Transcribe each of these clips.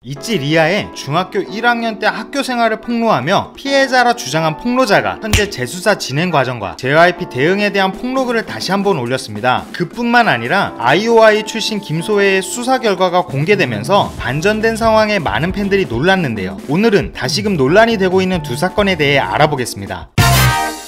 이찌 리아의 중학교 1학년 때 학교 생활을 폭로하며 피해자라 주장한 폭로자가 현재 재수사 진행 과정과 JYP 대응에 대한 폭로글을 다시 한번 올렸습니다. 그뿐만 아니라 IOI 출신 김소혜의 수사 결과가 공개되면서 반전된 상황에 많은 팬들이 놀랐는데요. 오늘은 다시금 논란이 되고 있는 두 사건에 대해 알아보겠습니다.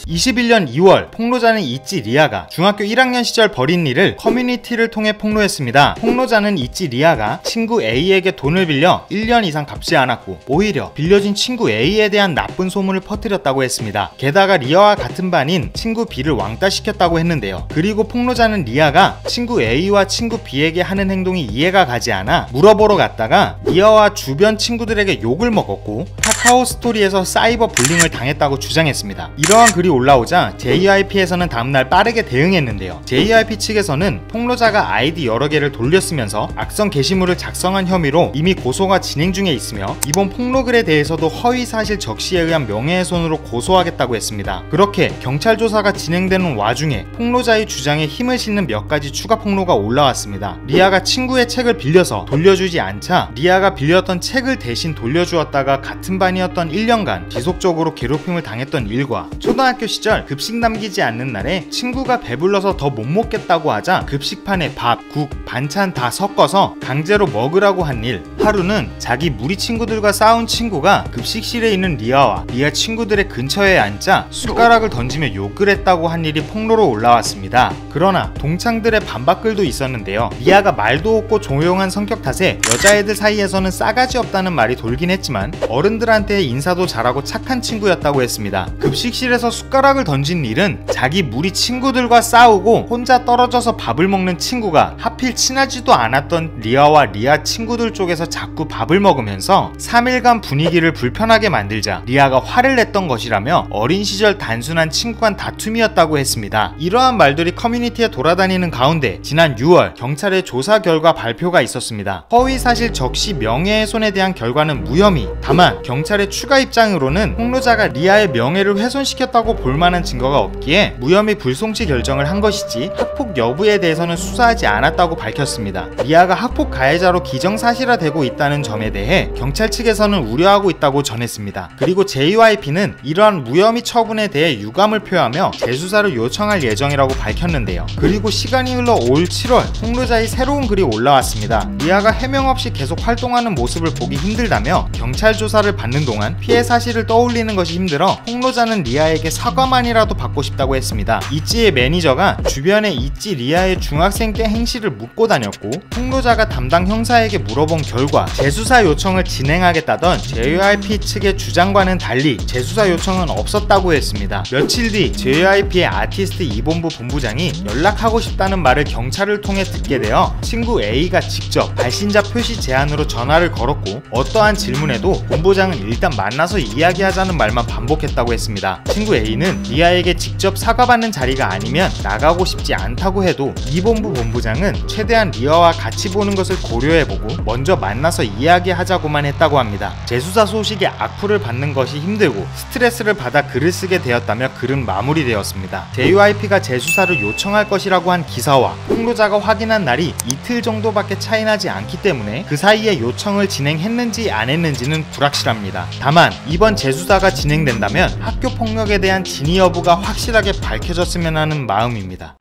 21년 2월 폭로자는 이찌 리아가 중학교 1학년 시절 벌인 일을 커뮤니티를 통해 폭로했습니다. 폭로자는 이찌 리아가 친구 A에게 돈을 빌려 1년 이상 갚지 않았고 오히려 빌려준 친구 A에 대한 나쁜 소문을 퍼뜨렸다고 했습니다. 게다가 리아와 같은 반인 친구 B를 왕따시켰다고 했는데요. 그리고 폭로자는 리아가 친구 A와 친구 B에게 하는 행동이 이해가 가지 않아 물어보러 갔다가 리아와 주변 친구들에게 욕을 먹었고 카카오 스토리에서 사이버 불링을 당했다고 주장했습니다. 이러한 글이 올라오자 JYP에서는 다음날 빠르게 대응했는데요. JYP 측에서는 폭로자가 아이디 여러 개를 돌렸으면서 악성 게시물을 작성한 혐의로 이미 고소가 진행 중에 있으며 이번 폭로글에 대해서도 허위사실 적시에 의한 명예훼손으로 고소하겠다고 했습니다. 그렇게 경찰 조사가 진행되는 와중에 폭로자의 주장에 힘을 실는 몇 가지 추가 폭로가 올라왔습니다. 리아가 친구의 책을 빌려서 돌려주지 않자 리아가 빌렸던 책을 대신 돌려주었다가 같은 반이었던 1년간 지속적으로 괴롭힘을 당했던 일과 초등학교 시절 급식 남기지 않는 날에 친구가 배불러서 더 못 먹겠다고 하자 급식판에 밥, 국, 반찬 다 섞어서 강제로 먹으라고 한 일. 하루는 자기 무리 친구들과 싸운 친구가 급식실에 있는 리아와 리아 친구들의 근처에 앉자 숟가락을 던지며 욕을 했다고 한 일이 폭로로 올라왔습니다. 그러나 동창들의 반박글도 있었는데요. 리아가 말도 없고 조용한 성격 탓에 여자애들 사이에서는 싸가지 없다는 말이 돌긴 했지만 어른들한테 인사도 잘하고 착한 친구였다고 했습니다. 급식실에서 숟가락을 던진 일은 자기 무리 친구들과 싸우고 혼자 떨어져서 밥을 먹는 친구가 하필 친하지도 않았던 리아와 리아 친구들 쪽에서 자꾸 밥을 먹으면서 3일간 분위기를 불편하게 만들자 리아가 화를 냈던 것이라며 어린 시절 단순한 친구 간 다툼이었다고 했습니다. 이러한 말들이 커뮤니티에 돌아다니는 가운데 지난 6월 경찰의 조사 결과 발표가 있었습니다. 허위사실 적시 명예훼손에 대한 결과는 무혐의. 다만 경찰의 추가 입장으로는 폭로자가 리아의 명예를 훼손시켰다고 볼만한 증거가 없기에 무혐의 불송치 결정을 한 것이지 학폭 여부에 대해서는 수사하지 않았다고 밝혔습니다. 리아가 학폭 가해자로 기정사실화되고 있다는 점에 대해 경찰 측에서는 우려하고 있다고 전했습니다. 그리고 JYP는 이러한 무혐의 처분에 대해 유감을 표하며 재수사를 요청할 예정이라고 밝혔는데요. 그리고 시간이 흘러 올 7월 폭로자의 새로운 글이 올라왔습니다. 리아가 해명 없이 계속 활동하는 모습을 보기 힘들다며 경찰 조사를 받는 동안 피해 사실을 떠올리는 것이 힘들어 폭로자는 리아에게 사과만이라도 받고 싶다고 했습니다. 이찌의 매니저가 주변에 이찌 리아의 중학생 때 행실을 묻고 다녔고 폭로자가 담당 형사에게 물어본 결과 재수사 요청을 진행하겠다던 JYP 측의 주장과는 달리 재수사 요청은 없었다고 했습니다. 며칠 뒤 JYP의 아티스트 이본부 본부장이 연락하고 싶다는 말을 경찰을 통해 듣게 되어 친구 A가 직접 발신자 표시 제안으로 전화를 걸었고 어떠한 질문에도 본부장은 일단 만나서 이야기하자는 말만 반복했다고 했습니다. 친구 A는 리아에게 직접 사과받는 자리가 아니면 나가고 싶지 않다고 해도 이본부 본부장은 최대한 리아와 같이 보는 것을 고려해보고 먼저 만나서 이야기하자고만 했다고 합니다. 재수사 소식에 악플을 받는 것이 힘들고 스트레스를 받아 글을 쓰게 되었다며 글은 마무리되었습니다. JYP가 재수사를 요청할 것이라고 한 기사와 폭로자가 확인한 날이 이틀 정도밖에 차이나지 않기 때문에 그 사이에 요청을 진행했는지 안 했는지는 불확실합니다. 다만 이번 재수사가 진행된다면 학교 폭력에 대한 진위 여부가 확실하게 밝혀졌으면 하는 마음입니다.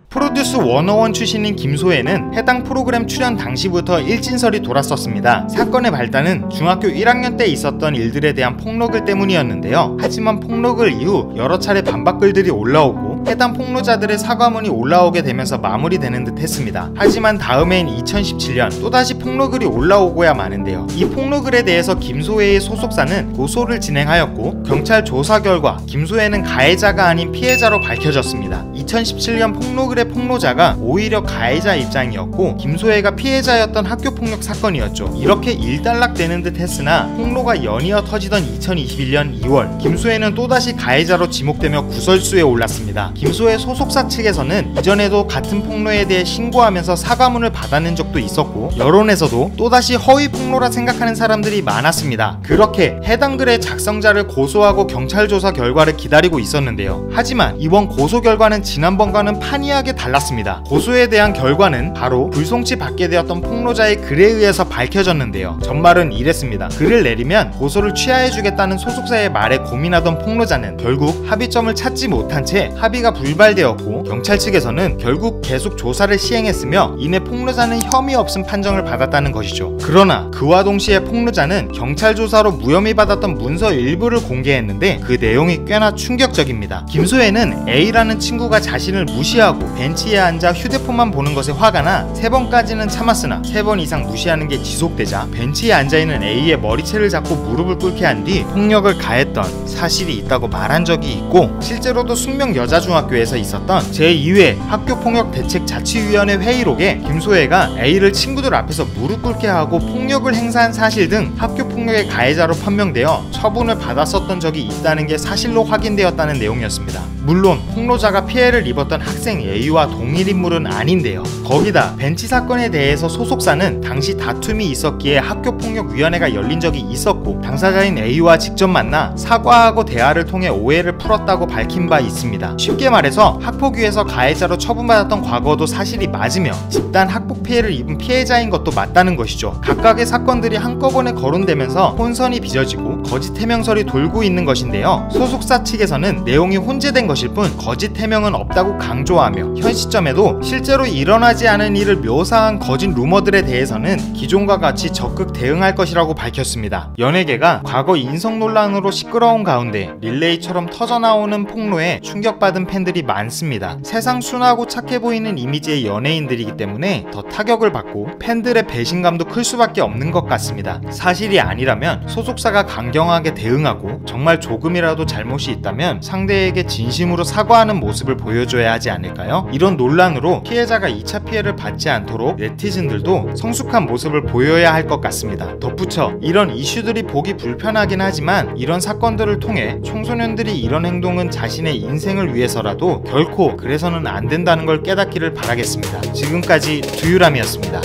프로듀스 101 출신인 김소혜는 해당 프로그램 출연 당시부터 일진설이 돌았었습니다. 사건의 발단은 중학교 1학년 때 있었던 일들에 대한 폭로글 때문이었는데요. 하지만 폭로글 이후 여러 차례 반박글들이 올라오고 해당 폭로자들의 사과문이 올라오게 되면서 마무리되는 듯 했습니다. 하지만 다음해인 2017년 또다시 폭로글이 올라오고야 마는데요. 이 폭로글에 대해서 김소혜의 소속사는 고소를 진행하였고 경찰 조사 결과 김소혜는 가해자가 아닌 피해자로 밝혀졌습니다. 2017년 폭로글의 폭로자가 오히려 가해자 입장이었고 김소혜가 피해자였던 학교폭력 사건이었죠. 이렇게 일단락되는 듯 했으나 폭로가 연이어 터지던 2021년 2월 김소혜는 또다시 가해자로 지목되며 구설수에 올랐습니다. 김소혜 소속사 측에서는 이전에도 같은 폭로에 대해 신고하면서 사과문을 받아낸 적도 있었고 여론에서도 또다시 허위 폭로라 생각하는 사람들이 많았습니다. 그렇게 해당 글의 작성자를 고소하고 경찰 조사 결과를 기다리고 있었는데요. 하지만 이번 고소 결과는 지난번과는 판이하게 달랐습니다. 고소에 대한 결과는 바로 불송치 받게 되었던 폭로자의 글에 의해서 밝혀졌는데요. 전말은 이랬습니다. 글을 내리면 고소를 취하해주겠다는 소속사의 말에 고민하던 폭로자는 결국 합의점을 찾지 못한 채 합의가 불발되었고, 경찰 측에서는 결국 계속 조사를 시행했으며 이내 폭로자는 혐의 없음 판정을 받았다는 것이죠. 그러나 그와 동시에 폭로자는 경찰 조사로 무혐의 받았던 문서 일부를 공개했는데 그 내용이 꽤나 충격적입니다. 김소혜는 A라는 친구가 자신을 무시하고 벤치에 앉아 휴대폰만 보는 것에 화가 나 3번까지는 참았으나 3번 이상 무시하는 게 지속되자 벤치에 앉아있는 A의 머리채를 잡고 무릎을 꿇게 한 뒤 폭력을 가했던 사실이 있다고 말한 적이 있고, 실제로도 숙명여자중학교에서 있었던 제2회 학교폭력대책자치위원회 회의록에 김소혜가 A를 친구들 앞에서 무릎 꿇게 하고 폭력을 행사한 사실 등 학교폭력의 가해자로 판명되어 처분을 받았었던 적이 있다는 게 사실로 확인되었다는 내용이었습니다. 물론 폭로자가 피해를 입었던 학생 A와 동일 인물은 아닌데요. 거기다 벤치 사건에 대해서 소속사는 당시 다툼이 있었기에 학교폭력위원회가 열린 적이 있었고, 당사자인 A와 직접 만나 사과하고 대화를 통해 오해를 풀었다고 밝힌 바 있습니다. 쉽게 말해서 학폭위에서 가해자로 처분받았던 과거도 사실이 맞으며 집단 학폭 피해를 입은 피해자인 것도 맞다는 것이죠. 각각의 사건들이 한꺼번에 거론되면서 혼선이 빚어지고 거짓 해명설이 돌고 있는 것인데요. 소속사 측에서는 내용이 혼재된 것일 뿐 거짓 해명은 없다고 강조하며, 현 시점에도 실제로 일어나지 않은 일을 묘사한 거짓 루머들에 대해서는 기존과 같이 적극 대응할 것이라고 밝혔습니다. 연예계가 과거 인성 논란으로 시끄러운 가운데 릴레이처럼 터져나오는 폭로에 충격받은 팬들이 많습니다. 세상 순하고 착해 보이는 이미지의 연예인들이기 때문에 더 타격을 받고 팬들의 배신감도 클 수밖에 없는 것 같습니다. 사실이 아니라면 소속사가 강경하게 대응하고, 정말 조금이라도 잘못이 있다면 상대에게 진심으로 사과하는 모습을 보여줘야 하지 않을까요? 이런 논란으로 피해자가 2차 피해를 받지 않도록 네티즌들도 성숙한 모습을 보여야 할 것 같습니다. 덧붙여 이런 이슈들이 보기 불편하긴 하지만 이런 사건들을 통해 청소년들이 이런 행동은 자신의 인생을 위해서라도 결코 그래서는 안 된다는 걸 깨닫기를 바라겠습니다. 지금까지 두유람이었습니다.